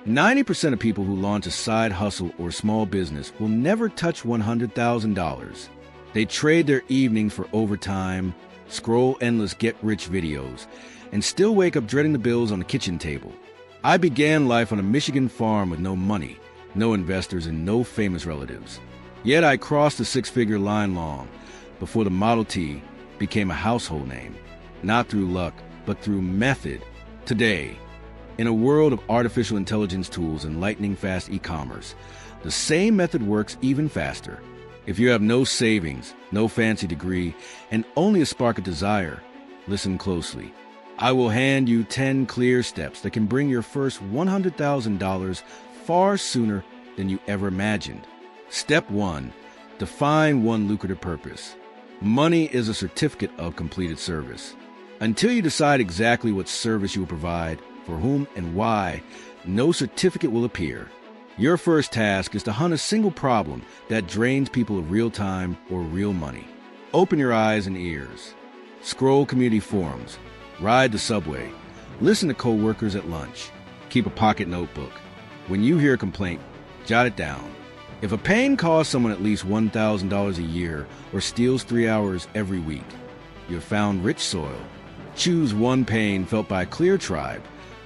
90% of people who launch a side hustle or small business will never touch $100,000. They trade their evenings for overtime, scroll endless get-rich videos, and still wake up dreading the bills on the kitchen table. I began life on a Michigan farm with no money, no investors, and no famous relatives. Yet I crossed the six-figure line long before the Model T became a household name, not through luck, but through method. Today, in a world of artificial intelligence tools and lightning-fast e-commerce, the same method works even faster. If you have no savings, no fancy degree, and only a spark of desire, listen closely. I will hand you 10 clear steps that can bring your first $100,000 far sooner than you ever imagined. Step 1. Define one lucrative purpose. Money is a certificate of completed service. Until you decide exactly what service you will provide, for whom and why, no certificate will appear. Your first task is to hunt a single problem that drains people of real time or real money. Open your eyes and ears. Scroll community forums. Ride the subway. Listen to co-workers at lunch. Keep a pocket notebook. When you hear a complaint, jot it down. If a pain costs someone at least $1,000 a year or steals 3 hours every week, you have found rich soil. Choose one pain felt by a clear tribe.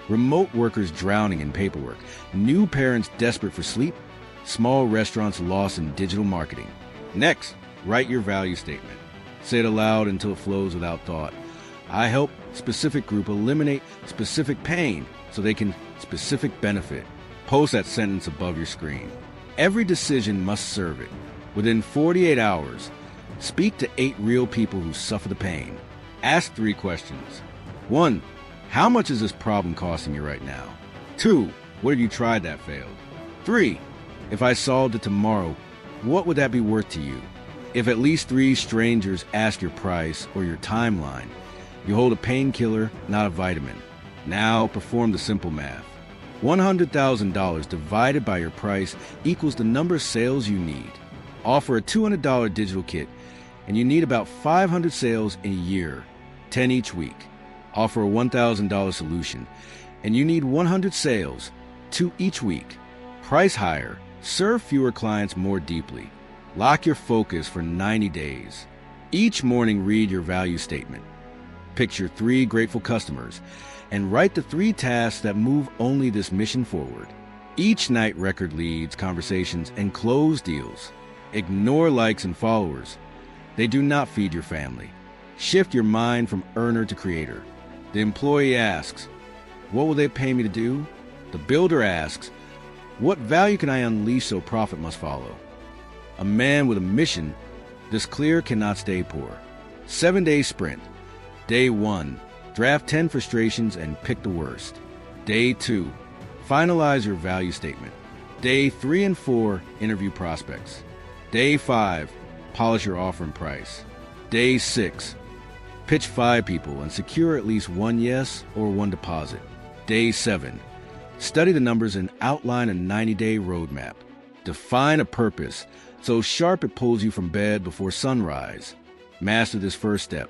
Remote workers drowning in paperwork, new parents desperate for sleep, small restaurants lost in digital marketing. Next, write your value statement. Say it aloud until it flows without thought. I help specific group eliminate specific pain so they can specific benefit. Post that sentence above your screen. Every decision must serve it. Within 48 hours, speak to 8 real people who suffer the pain. Ask 3 questions. 1. How much is this problem costing you right now? 2. What have you tried that failed? 3. If I solved it tomorrow, what would that be worth to you? If at least 3 strangers ask your price or your timeline, you hold a painkiller, not a vitamin. Now perform the simple math. $100,000 divided by your price equals the number of sales you need. Offer a $200 digital kit, and you need about 500 sales in a year, 10 each week. Offer a $1,000 solution, and you need 100 sales, 2 each week. Price higher, serve fewer clients more deeply. Lock your focus for 90 days. Each morning, read your value statement. Picture 3 grateful customers, and write the 3 tasks that move only this mission forward. Each night, record leads, conversations, and close deals. Ignore likes and followers. They do not feed your family. Shift your mind from earner to creator. The employee asks, what will they pay me to do? The builder asks, what value can I unleash so profit must follow? A man with a mission, this clear cannot stay poor. 7-day sprint. Day 1, draft 10 frustrations and pick the worst. Day 2, finalize your value statement. Day 3 and 4, interview prospects. Day 5, polish your offer and price. Day 6, pitch 5 people and secure at least 1 yes or 1 deposit. Day 7, study the numbers and outline a 90-day roadmap. Define a purpose so sharp it pulls you from bed before sunrise. Master this first step.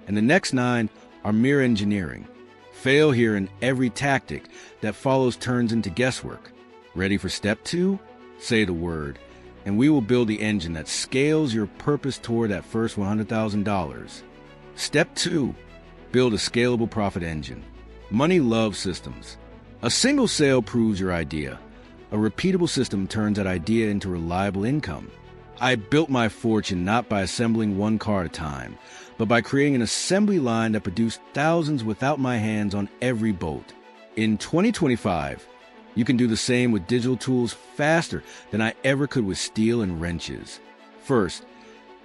And the next 9 are mere engineering. Fail here and every tactic that follows turns into guesswork. Ready for step 2? Say the word, and we will build the engine that scales your purpose toward that first $100,000. Step 2, build a scalable profit engine. Money loves systems. A single sale proves your idea. A repeatable system turns that idea into reliable income. I built my fortune not by assembling 1 car at a time, but by creating an assembly line that produced thousands without my hands on every bolt. In 2025, you can do the same with digital tools faster than I ever could with steel and wrenches. First,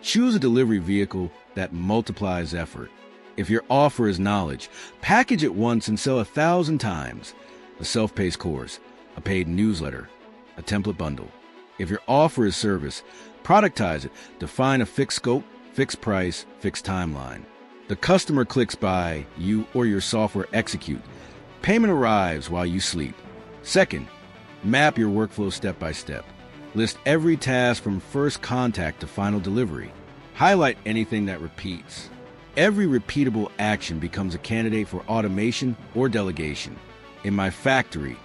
choose a delivery vehicle that multiplies effort. If your offer is knowledge, package it once and sell 1,000 times. A self-paced course, a paid newsletter, a template bundle. If your offer is service, productize it. Define a fixed scope, fixed price, fixed timeline. The customer clicks by, you or your software execute. Payment arrives while you sleep. Second, map your workflow step by step. List every task from first contact to final delivery. Highlight anything that repeats. Every repeatable action becomes a candidate for automation or delegation. In my factory,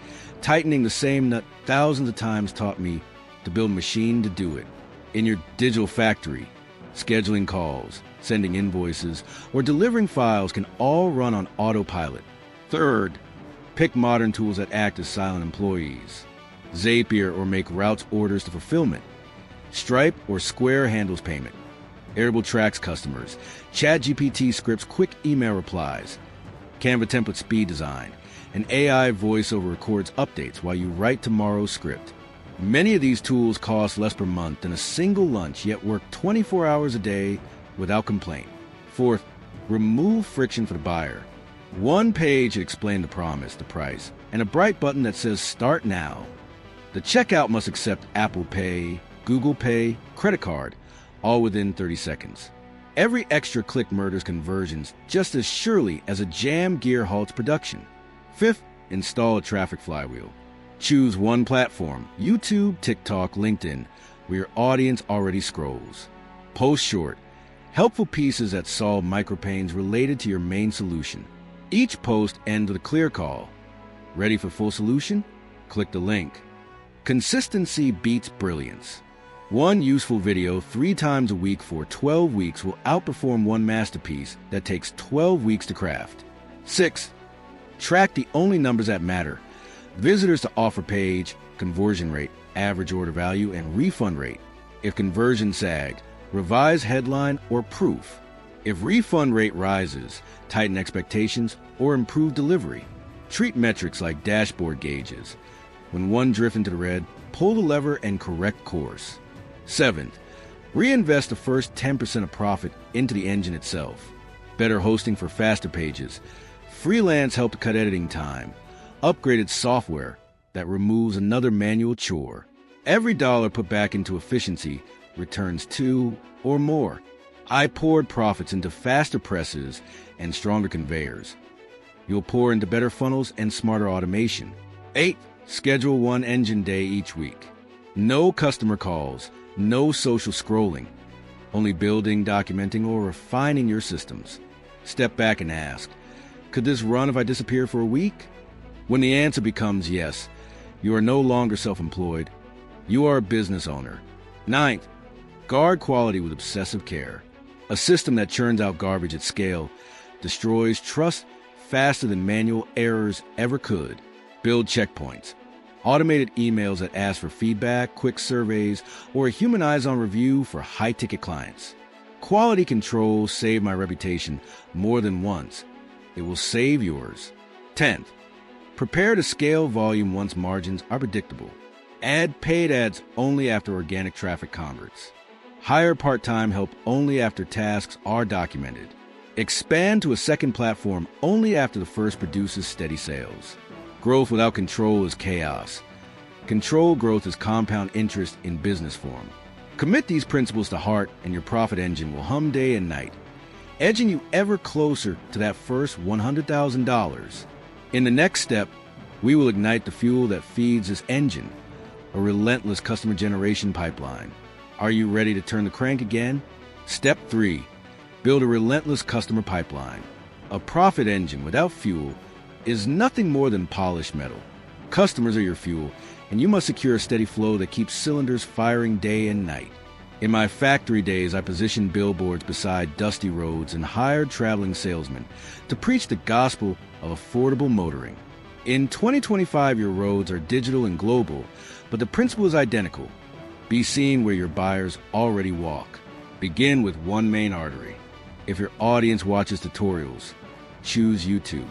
Tightening the same nut thousands of times taught me to build a machine to do it. In your digital factory, scheduling calls, sending invoices, or delivering files can all run on autopilot. Third, pick modern tools that act as silent employees. Zapier or make routes orders to fulfillment. Stripe or Square handles payment. Airable tracks customers. ChatGPT scripts quick email replies. Canva template speed design. And AI voiceover records updates while you write tomorrow's script. Many of these tools cost less per month than a single lunch, yet work 24 hours a day without complaint. Fourth, remove friction for the buyer. One page to explain the promise, the price, and a bright button that says Start Now. The checkout must accept Apple Pay, Google Pay, credit card, all within 30 seconds. Every extra click murders conversions just as surely as a jam gear halts production. Fifth, install a traffic flywheel. Choose one platform, YouTube, TikTok, LinkedIn, where your audience already scrolls. Post short, helpful pieces that solve micropains related to your main solution. Each post ends with a clear call. Ready for full solution? Click the link. Consistency beats brilliance. One useful video 3 times a week for 12 weeks will outperform one masterpiece that takes 12 weeks to craft. 6. Track the only numbers that matter. Visitors to offer page, conversion rate, average order value, and refund rate. If conversion sagged, revise headline or proof. If refund rate rises, tighten expectations or improve delivery. Treat metrics like dashboard gauges. When one drifts into the red, pull the lever and correct course. 7th, reinvest the first 10% of profit into the engine itself. Better hosting for faster pages. Freelance help to cut editing time. Upgraded software that removes another manual chore. Every dollar put back into efficiency returns 2 or more. I poured profits into faster presses and stronger conveyors. You'll pour into better funnels and smarter automation. 8. Schedule one engine day each week. No customer calls, no social scrolling. Only building, documenting, or refining your systems. Step back and ask, could this run if I disappear for a week? When the answer becomes yes, you are no longer self-employed. You are a business owner. 9th, guard quality with obsessive care. A system that churns out garbage at scale destroys trust faster than manual errors ever could. Build checkpoints. Automated emails that ask for feedback, quick surveys, or a human eyes-on review for high-ticket clients. Quality control saved my reputation more than once. It will save yours. 10th, prepare to scale volume once margins are predictable. Add paid ads only after organic traffic converts. Hire part-time help only after tasks are documented. Expand to a second platform only after the first produces steady sales. Growth without control is chaos. Controlled growth is compound interest in business form. Commit these principles to heart and your profit engine will hum day and night, edging you ever closer to that first $100,000. In the next step, we will ignite the fuel that feeds this engine, a relentless customer generation pipeline. Are you ready to turn the crank again? Step 3. Build a relentless customer pipeline. A profit engine without fuel is nothing more than polished metal. Customers are your fuel, and you must secure a steady flow that keeps cylinders firing day and night. In my factory days, I positioned billboards beside dusty roads and hired traveling salesmen to preach the gospel of affordable motoring. In 2025, your roads are digital and global, but the principle is identical. Be seen where your buyers already walk. Begin with one main artery. If your audience watches tutorials, choose YouTube.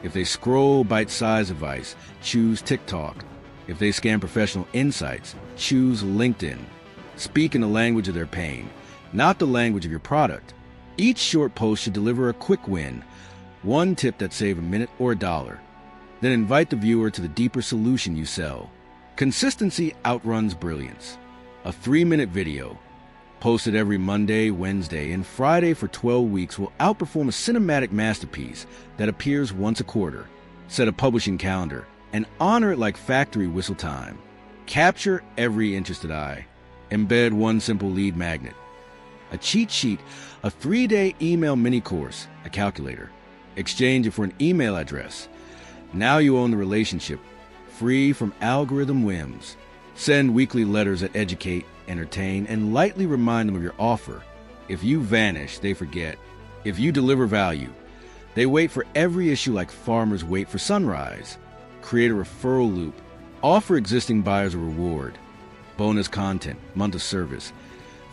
If they scroll bite-sized advice, choose TikTok. If they scan professional insights, choose LinkedIn. Speak in the language of their pain, not the language of your product. Each short post should deliver a quick win, one tip that saves a minute or $1. Then invite the viewer to the deeper solution you sell. Consistency outruns brilliance. A 3-minute video, posted every Monday, Wednesday, and Friday for 12 weeks will outperform a cinematic masterpiece that appears once a quarter. Set a publishing calendar and honor it like factory whistle time. Capture every interested eye. Embed one simple lead magnet. A cheat sheet, a 3-day email mini course, a calculator. Exchange it for an email address. Now you own the relationship. free from algorithm whims. Send weekly letters that educate, entertain, and lightly remind them of your offer. If you vanish, they forget. If you deliver value, they wait for every issue like farmers wait for sunrise. Create a referral loop. Offer existing buyers a reward. Bonus content, month of service.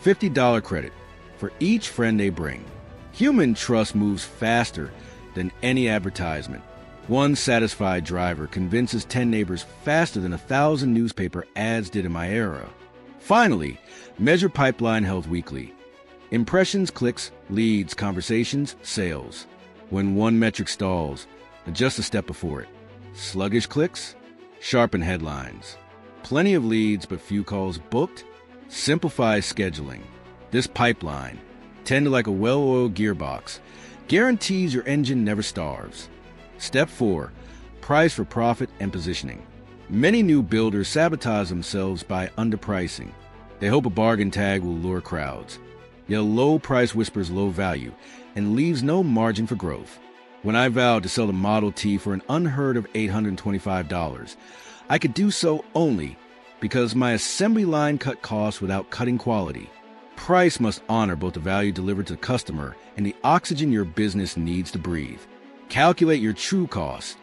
$50 credit for each friend they bring. Human trust moves faster than any advertisement. One satisfied driver convinces 10 neighbors faster than 1,000 newspaper ads did in my era. Finally, measure pipeline health weekly. Impressions, clicks, leads, conversations, sales. When one metric stalls, adjust a step before it. Sluggish clicks? Sharpen headlines. Plenty of leads but few calls booked? Simplify scheduling. This pipeline, tend to like a well-oiled gearbox, guarantees your engine never starves. Step 4. Price for profit and positioning. Many new builders sabotage themselves by underpricing. They hope a bargain tag will lure crowds. Yet a low price whispers low value and leaves no margin for growth. When I vowed to sell the Model T for an unheard of $825, I could do so only because my assembly line cut costs without cutting quality. Price must honor both the value delivered to the customer and the oxygen your business needs to breathe. Calculate your true cost.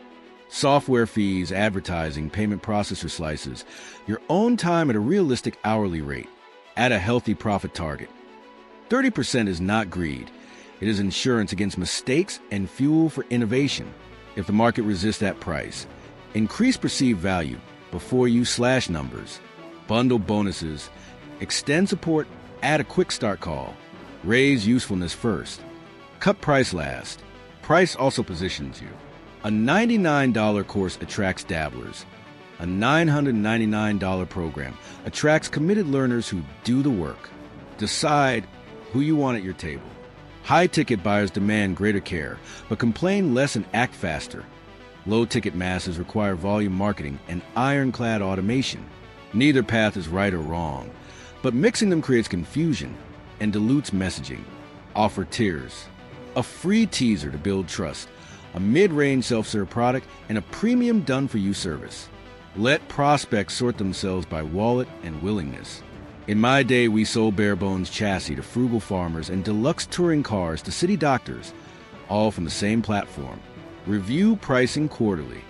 Software fees, advertising, payment processor slices, your own time at a realistic hourly rate. At a healthy profit target. 30% is not greed. It is insurance against mistakes and fuel for innovation. If the market resists that price, increase perceived value before you slash numbers. Bundle bonuses. Extend support. Add a quick start call. Raise usefulness first. Cut price last. Price also positions you. A $99 course attracts dabblers. A $999 program attracts committed learners who do the work. Decide who you want at your table. High-ticket buyers demand greater care, but complain less and act faster. Low-ticket masses require volume marketing and ironclad automation. Neither path is right or wrong, but mixing them creates confusion and dilutes messaging. Offer tiers. A free teaser to build trust, a mid-range self-serve product, and a premium done-for-you service. Let prospects sort themselves by wallet and willingness. In my day, we sold bare-bones chassis to frugal farmers and deluxe touring cars to city doctors, all from the same platform. Review pricing quarterly.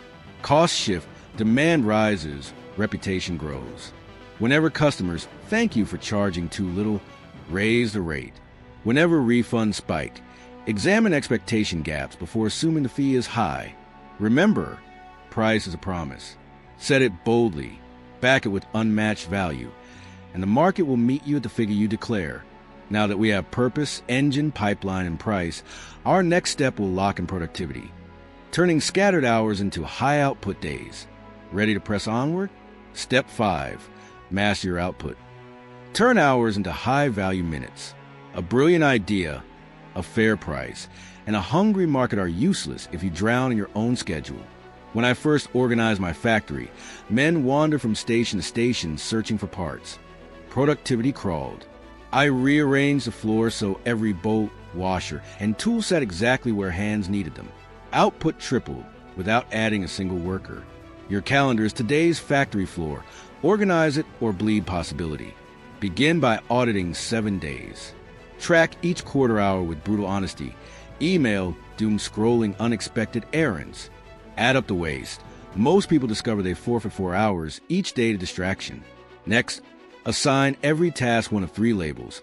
Costs shift, demand rises, reputation grows. Whenever customers thank you for charging too little, raise the rate. Whenever refunds spike, examine expectation gaps before assuming the fee is high. Remember, price is a promise. Set it boldly, back it with unmatched value, and the market will meet you at the figure you declare. Now that we have purpose, engine, pipeline, and price, our next step will lock in productivity, turning scattered hours into high-output days. Ready to press onward? Step 5. Master your output. Turn hours into high-value minutes. A brilliant idea, a fair price, and a hungry market are useless if you drown in your own schedule. When I first organized my factory, men wandered from station to station searching for parts. Productivity crawled. I rearranged the floor so every bolt, washer, and tool sat exactly where hands needed them. Output tripled without adding a single worker. Your calendar is today's factory floor. Organize it or bleed possibility. Begin by auditing 7 days. Track each quarter hour with brutal honesty. Email doom scrolling unexpected errands. Add up the waste. Most people discover they forfeit 4 hours each day to distraction. Next, assign every task one of 3 labels.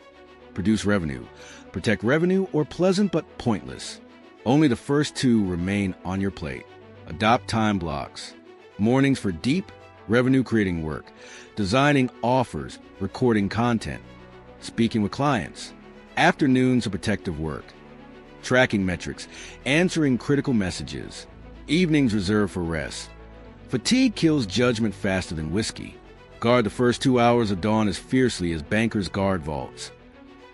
Produce revenue, protect revenue, or pleasant but pointless. Only the first 2 remain on your plate. Adopt time blocks. Mornings for deep, revenue-creating work. Designing offers, recording content. Speaking with clients. Afternoons of protective work. Tracking metrics. Answering critical messages. Evenings reserved for rest. Fatigue kills judgment faster than whiskey. Guard the first 2 hours of dawn as fiercely as bankers guard vaults.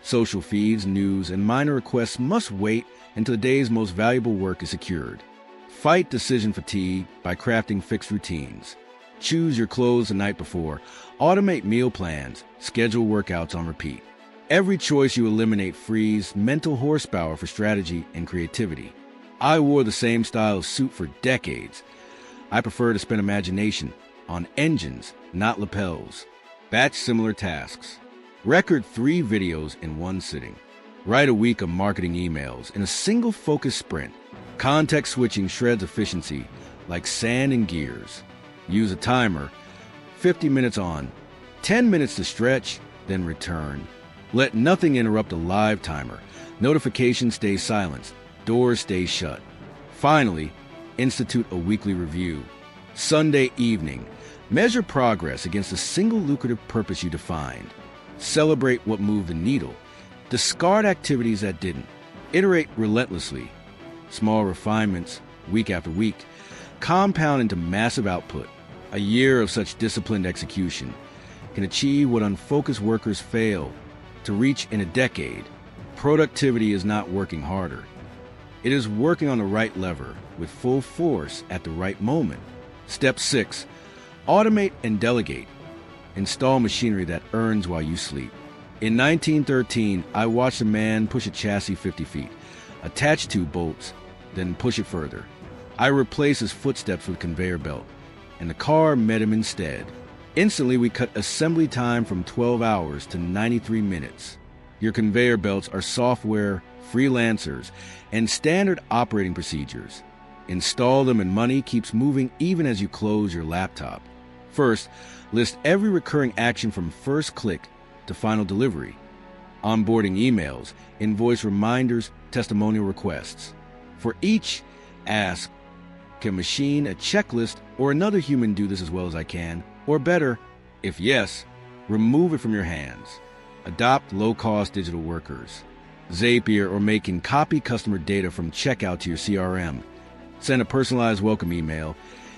Social feeds, news, and minor requests must wait until the day's most valuable work is secured. Fight decision fatigue by crafting fixed routines. Choose your clothes the night before. Automate meal plans. Schedule workouts on repeat. Every choice you eliminate frees mental horsepower for strategy and creativity. I wore the same style of suit for decades. I prefer to spend imagination, on engines, not lapels. Batch similar tasks. Record 3 videos in one sitting. Write a week of marketing emails in a single focused sprint. Context switching shreds efficiency like sand and gears. Use a timer, 50 minutes on, 10 minutes to stretch, then return. Let nothing interrupt a live timer. Notifications stay silenced, doors stay shut. Finally, institute a weekly review. Sunday evening, measure progress against a single lucrative purpose you defined. Celebrate what moved the needle. Discard activities that didn't. Iterate relentlessly. Small refinements, week after week, compound into massive output. A year of such disciplined execution can achieve what unfocused workers fail to reach in a decade. Productivity is not working harder. It is working on the right lever with full force at the right moment. Step 6. Automate and delegate. Install machinery that earns while you sleep. In 1913, I watched a man push a chassis 50 feet, attach 2 bolts, then push it further. I replaced his footsteps with conveyor belt, and the car met him instead. Instantly, we cut assembly time from 12 hours to 93 minutes. Your conveyor belts are software, freelancers, and standard operating procedures. Install them and money keeps moving even as you close your laptop. First, list every recurring action from first click to final delivery. Onboarding emails, invoice reminders, testimonial requests. For each, ask, can machine, a checklist, or another human do this as well as I can? Or better, if yes, remove it from your hands. Adopt low-cost digital workers. Zapier or making copy customer data from checkout to your CRM. Send a personalized welcome email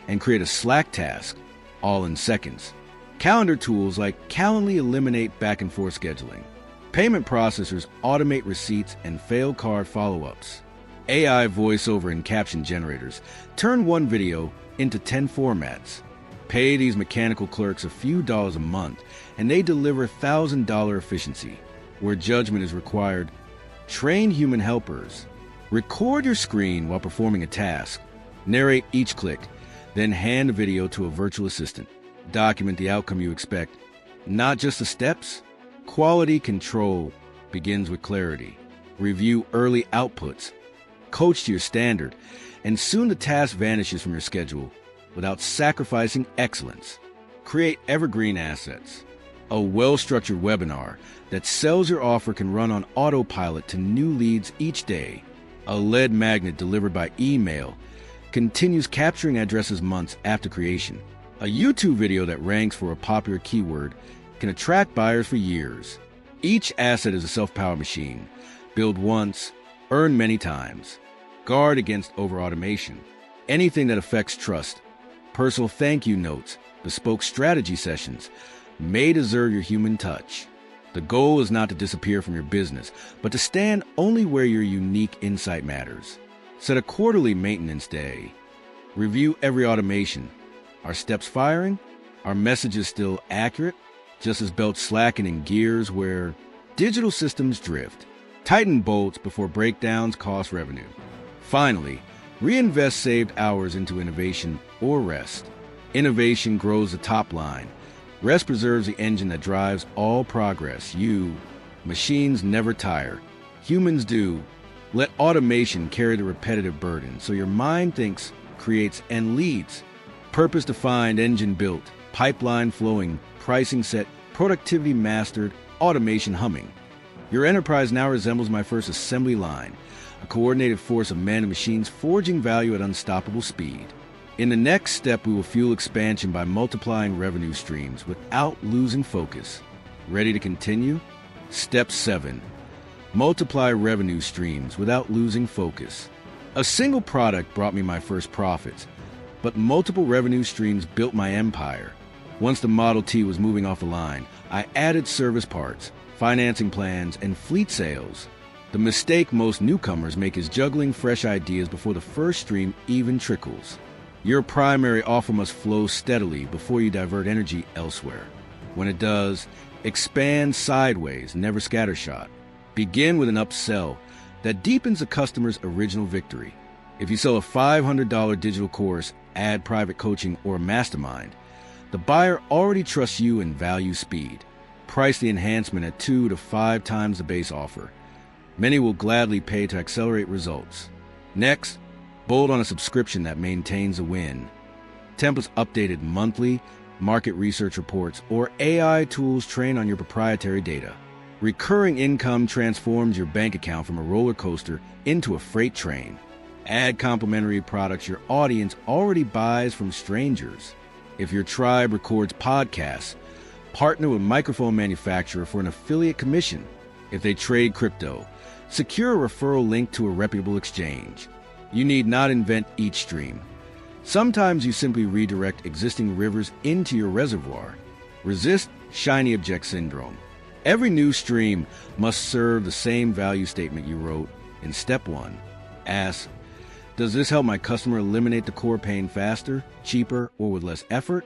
and create a Slack task, all in seconds. Calendar tools like Calendly eliminate back-and-forth scheduling. Payment processors automate receipts and failed card follow-ups. AI voiceover and caption generators turn one video into 10 formats. Pay these mechanical clerks a few dollars a month, and they deliver $1,000 efficiency. Where judgment is required, train human helpers. Record your screen while performing a task. Narrate each click, then hand the video to a virtual assistant. Document the outcome you expect. Not just the steps. Quality control begins with clarity. Review early outputs. Coach to your standard, and soon the task vanishes from your schedule without sacrificing excellence. Create evergreen assets. A well-structured webinar that sells your offer can run on autopilot to new leads each day. A lead magnet delivered by email continues capturing addresses months after creation. A YouTube video that ranks for a popular keyword can attract buyers for years. Each asset is a self-powered machine. Build once, earn many times. Guard against over-automation. Anything that affects trust. Personal thank you notes, bespoke strategy sessions may deserve your human touch. The goal is not to disappear from your business, but to stand only where your unique insight matters. Set a quarterly maintenance day. Review every automation. Are steps firing? Are messages still accurate? Just as belts slacken in gears where digital systems drift. Tighten bolts before breakdowns cost revenue. Finally, reinvest saved hours into innovation or rest. Innovation grows the top line. Rest preserves the engine that drives all progress. Machines never tire. Humans do. Let automation carry the repetitive burden so your mind thinks, creates, and leads. Purpose-defined, engine built, pipeline flowing, pricing set, productivity mastered, automation humming. Your enterprise now resembles my first assembly line, a coordinated force of men and machines forging value at unstoppable speed. In the next step, we will fuel expansion by multiplying revenue streams without losing focus. Ready to continue? Step 7. Multiply revenue streams without losing focus. A single product brought me my first profits, but multiple revenue streams built my empire. Once the Model T was moving off the line, I added service parts, financing plans, and fleet sales. The mistake most newcomers make is juggling fresh ideas before the first stream even trickles. Your primary offer must flow steadily before you divert energy elsewhere. When it does, expand sideways, never scattershot. Begin with an upsell that deepens the customer's original victory. If you sell a $500 digital course, add private coaching, or a mastermind, The buyer already trusts you and values speed. Price the enhancement at 2 to 5 times the base offer. Many will gladly pay to accelerate results. Next, bold on a subscription that maintains a win. Templates updated monthly, market research reports, or AI tools trained on your proprietary data. Recurring income transforms your bank account from a roller coaster into a freight train. Add complementary products your audience already buys from strangers. If your tribe records podcasts, partner with a microphone manufacturer for an affiliate commission. If they trade crypto, secure a referral link to a reputable exchange. You need not invent each stream. Sometimes you simply redirect existing rivers into your reservoir. Resist shiny object syndrome. Every new stream must serve the same value statement you wrote in step 1. Ask, does this help my customer eliminate the core pain faster, cheaper, or with less effort?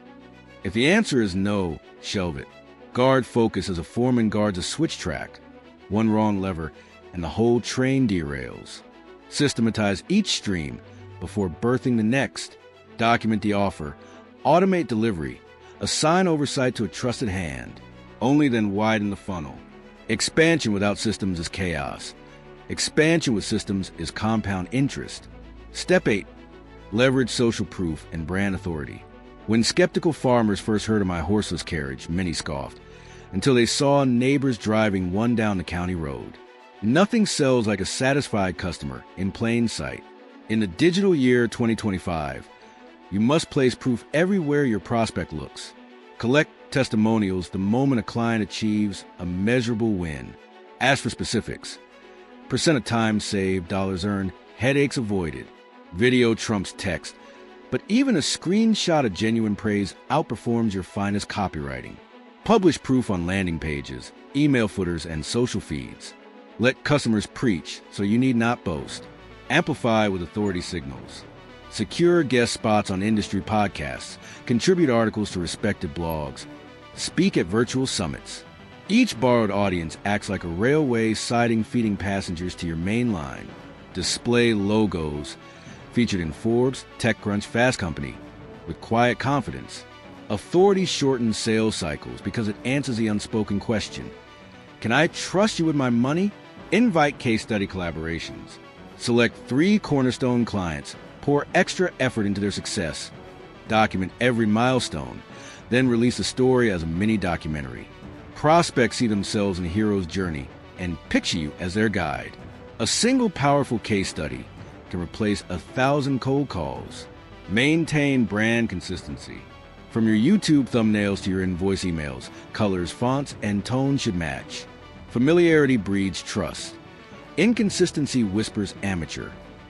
If the answer is no, shelve it. Guard focus as a foreman guards a switch track. One wrong lever, and the whole train derails. Systematize each stream before birthing the next. Document the offer. Automate delivery. Assign oversight to a trusted hand. Only then widen the funnel. Expansion without systems is chaos. Expansion with systems is compound interest. Step 8. Leverage social proof and brand authority. When skeptical farmers first heard of my horseless carriage, many scoffed, until they saw neighbors driving one down the county road. Nothing sells like a satisfied customer in plain sight. In the digital year 2025, you must place proof everywhere your prospect looks. Collect testimonials the moment a client achieves a measurable win. Ask for specifics. Percent of time saved, dollars earned, headaches avoided. Video trumps text, but even a screenshot of genuine praise outperforms your finest copywriting. Publish proof on landing pages, email footers, and social feeds. Let customers preach, so you need not boast. Amplify with authority signals. Secure guest spots on industry podcasts. Contribute articles to respected blogs. Speak at virtual summits. Each borrowed audience acts like a railway siding feeding passengers to your main line. Display logos featured in Forbes, TechCrunch, Fast Company with quiet confidence. Authority shortens sales cycles because it answers the unspoken question. Can I trust you with my money? Invite case study collaborations. Select 3 cornerstone clients. Pour extra effort into their success. Document every milestone. Then release a story as a mini documentary. Prospects see themselves in the hero's journey and picture you as their guide. A single powerful case study can replace 1,000 cold calls. Maintain brand consistency. From your YouTube thumbnails to your invoice emails, colors, fonts, and tone should match. Familiarity breeds trust. Inconsistency whispers amateur.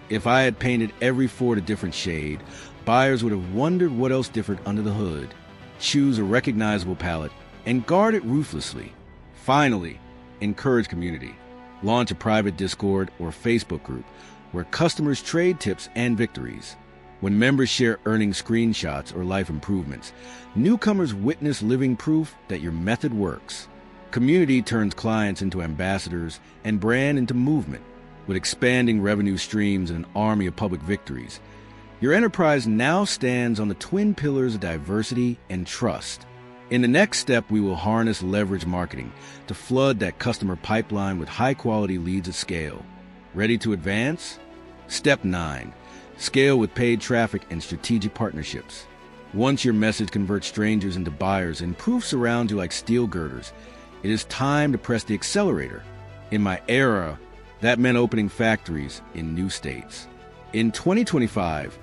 If I had painted every Ford a different shade, buyers would have wondered what else differed under the hood. Choose a recognizable palette and guard it ruthlessly. Finally, encourage community. Launch a private Discord or Facebook group where customers trade tips and victories. When members share earnings screenshots or life improvements, newcomers witness living proof that your method works. Community turns clients into ambassadors and brand into movement. With expanding revenue streams and an army of public victories, your enterprise now stands on the twin pillars of diversity and trust. In the next step, we will harness leverage marketing to flood that customer pipeline with high-quality leads at scale. Ready to advance? Step 9. Scale with paid traffic and strategic partnerships. Once your message converts strangers into buyers and proof surrounds you like steel girders, it is time to press the accelerator. In my era, that meant opening factories in new states. In 2025,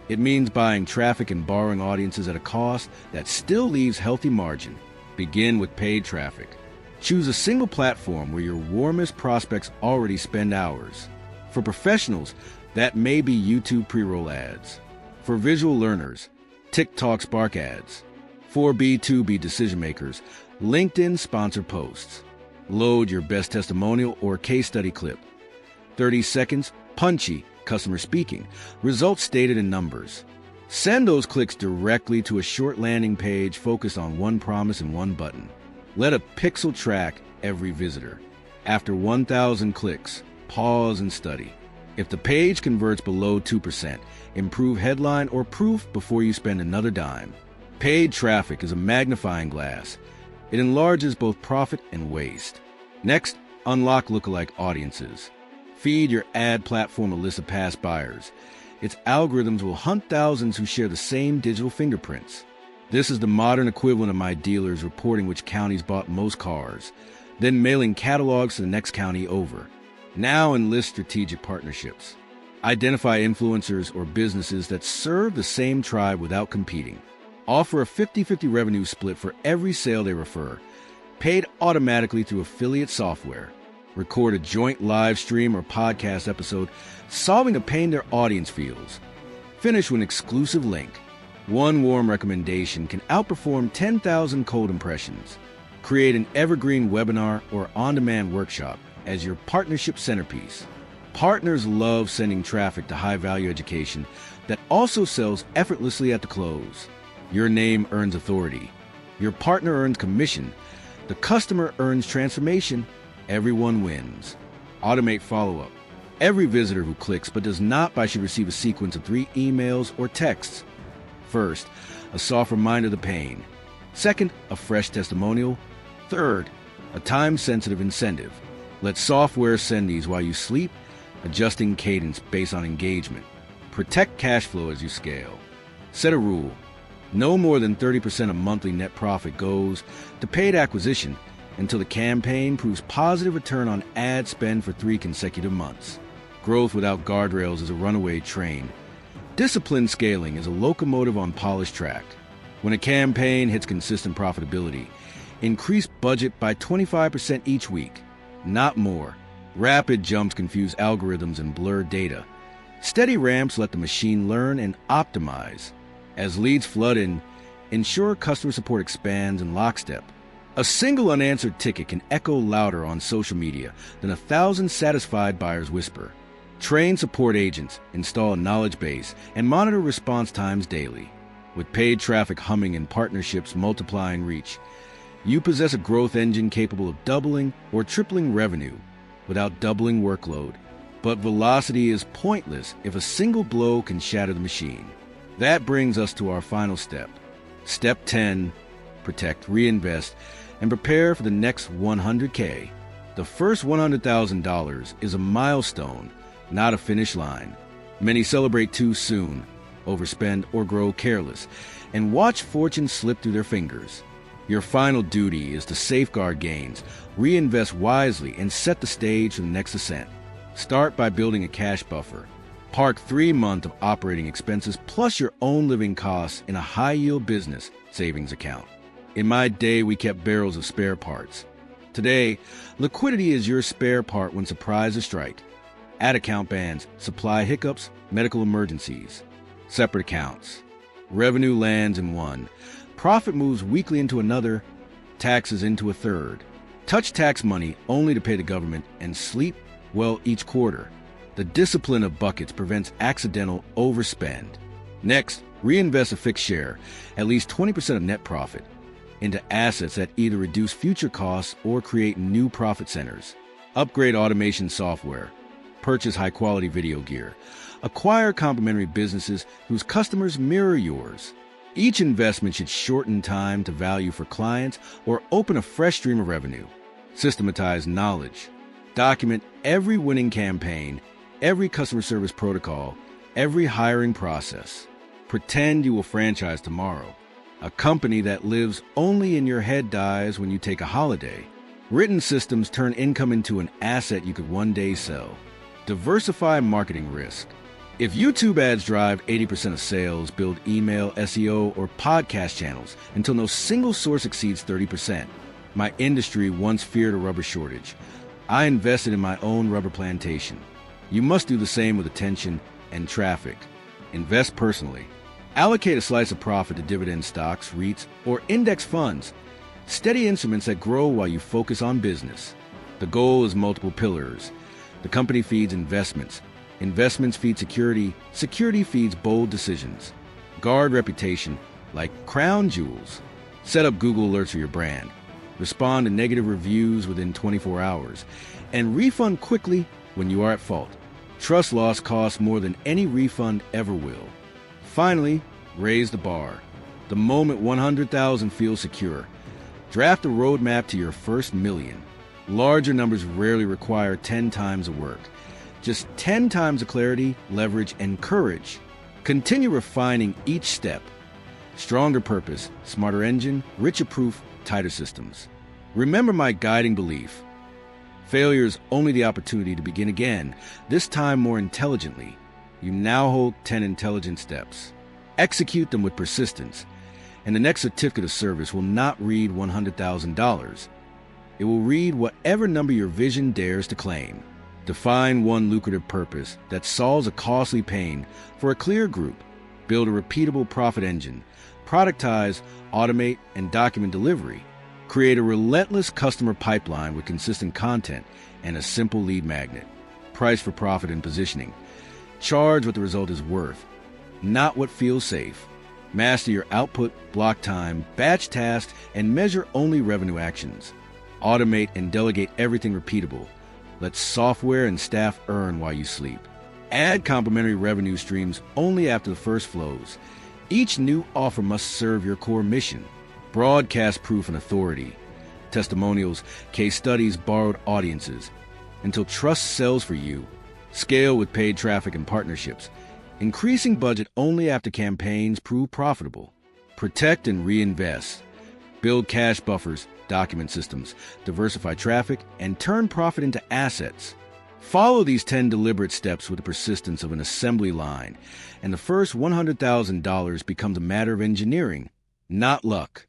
it means buying traffic and borrowing audiences at a cost that still leaves healthy margin. Begin with paid traffic. Choose a single platform where your warmest prospects already spend hours. For professionals, that may be YouTube pre-roll ads. For visual learners, TikTok Spark ads. For B2B decision makers, LinkedIn sponsored posts. Load your best testimonial or case study clip. 30 seconds, punchy, customer speaking, results stated in numbers. Send those clicks directly to a short landing page focused on one promise and one button. Let a pixel track every visitor. After 1,000 clicks, pause and study. If the page converts below 2%, improve headline or proof before you spend another dime. Paid traffic is a magnifying glass. It enlarges both profit and waste. Next, unlock lookalike audiences. Feed your ad platform a list of past buyers. Its algorithms will hunt thousands who share the same digital fingerprints. This is the modern equivalent of my dealers reporting which counties bought most cars, then mailing catalogs to the next county over. Now enlist strategic partnerships. Identify influencers or businesses that serve the same tribe without competing. Offer a 50-50 revenue split for every sale they refer, paid automatically through affiliate software. Record a joint live stream or podcast episode solving a pain their audience feels. Finish with an exclusive link. One warm recommendation can outperform 10,000 cold impressions. Create an evergreen webinar or on-demand workshop as your partnership centerpiece. Partners love sending traffic to high-value education that also sells effortlessly at the close. Your name earns authority. Your partner earns commission. The customer earns transformation. Everyone wins. Automate follow-up. Every visitor who clicks but does not buy should receive a sequence of 3 emails or texts. First, a soft reminder of the pain. Second, a fresh testimonial. Third, a time-sensitive incentive. Let software send these while you sleep, adjusting cadence based on engagement. Protect cash flow as you scale. Set a rule. No more than 30% of monthly net profit goes to paid acquisition until the campaign proves positive return on ad spend for 3 consecutive months. Growth without guardrails is a runaway train. Disciplined scaling is a locomotive on polished track. When a campaign hits consistent profitability, increase budget by 25% each week, not more. Rapid jumps confuse algorithms and blur data. Steady ramps let the machine learn and optimize. As leads flood in, ensure customer support expands in lockstep. A single unanswered ticket can echo louder on social media than 1,000 satisfied buyers whisper. Train support agents, install a knowledge base, and monitor response times daily. With paid traffic humming and partnerships multiplying reach, you possess a growth engine capable of doubling or tripling revenue without doubling workload. But velocity is pointless if a single blow can shatter the machine. That brings us to our final step. Step 10, protect, reinvest, and prepare for the next 100K. The first $100,000 is a milestone, not a finish line. Many celebrate too soon, overspend or grow careless, and watch fortune slip through their fingers. Your final duty is to safeguard gains, reinvest wisely, and set the stage for the next ascent. Start by building a cash buffer. Park 3 months of operating expenses plus your own living costs in a high-yield business savings account. In my day, we kept barrels of spare parts. Today, liquidity is your spare part when surprises strike. Add account bans, supply hiccups, medical emergencies. Separate accounts. Revenue lands in one. Profit moves weekly into another. Taxes into a third. Touch tax money only to pay the government and sleep well each quarter. The discipline of buckets prevents accidental overspend. Next, reinvest a fixed share, at least 20% of net profit, into assets that either reduce future costs or create new profit centers. Upgrade automation software. Purchase high-quality video gear. Acquire complementary businesses whose customers mirror yours. Each investment should shorten time to value for clients or open a fresh stream of revenue. Systematize knowledge. Document every winning campaign, every customer service protocol, every hiring process. Pretend you will franchise tomorrow. A company that lives only in your head dies when you take a holiday. Written systems turn income into an asset you could one day sell. Diversify marketing risk. If YouTube ads drive 80% of sales, build email, SEO, or podcast channels until no single source exceeds 30%. My industry once feared a rubber shortage. I invested in my own rubber plantation. You must do the same with attention and traffic. Invest personally. Allocate a slice of profit to dividend stocks, REITs, or index funds. Steady instruments that grow while you focus on business. The goal is multiple pillars. The company feeds investments. Investments feed security. Security feeds bold decisions. Guard reputation like crown jewels. Set up Google alerts for your brand. Respond to negative reviews within 24 hours. And refund quickly when you are at fault. Trust loss costs more than any refund ever will. Finally, raise the bar. The moment 100,000 feels secure, draft a roadmap to your first million. Larger numbers rarely require 10 times the work. Just 10 times the clarity, leverage, and courage. Continue refining each step. Stronger purpose, smarter engine, richer proof, tighter systems. Remember my guiding belief. Failure is only the opportunity to begin again, this time more intelligently. You now hold 10 intelligent steps. Execute them with persistence, and the next certificate of service will not read $100,000. It will read whatever number your vision dares to claim. Define one lucrative purpose that solves a costly pain for a clear group. Build a repeatable profit engine. Productize, automate, and document delivery. Create a relentless customer pipeline with consistent content and a simple lead magnet. Price for profit and positioning. Charge what the result is worth, not what feels safe. Master your output, block time, batch tasks, and measure only revenue actions. Automate and delegate everything repeatable. Let software and staff earn while you sleep. Add complementary revenue streams only after the first flows. Each new offer must serve your core mission. Broadcast proof and authority. Testimonials, case studies, borrowed audiences. Until trust sells for you. Scale with paid traffic and partnerships. Increasing budget only after campaigns prove profitable. Protect and reinvest. Build cash buffers, document systems, diversify traffic, and turn profit into assets. Follow these 10 deliberate steps with the persistence of an assembly line, and the first $100,000 becomes a matter of engineering, not luck.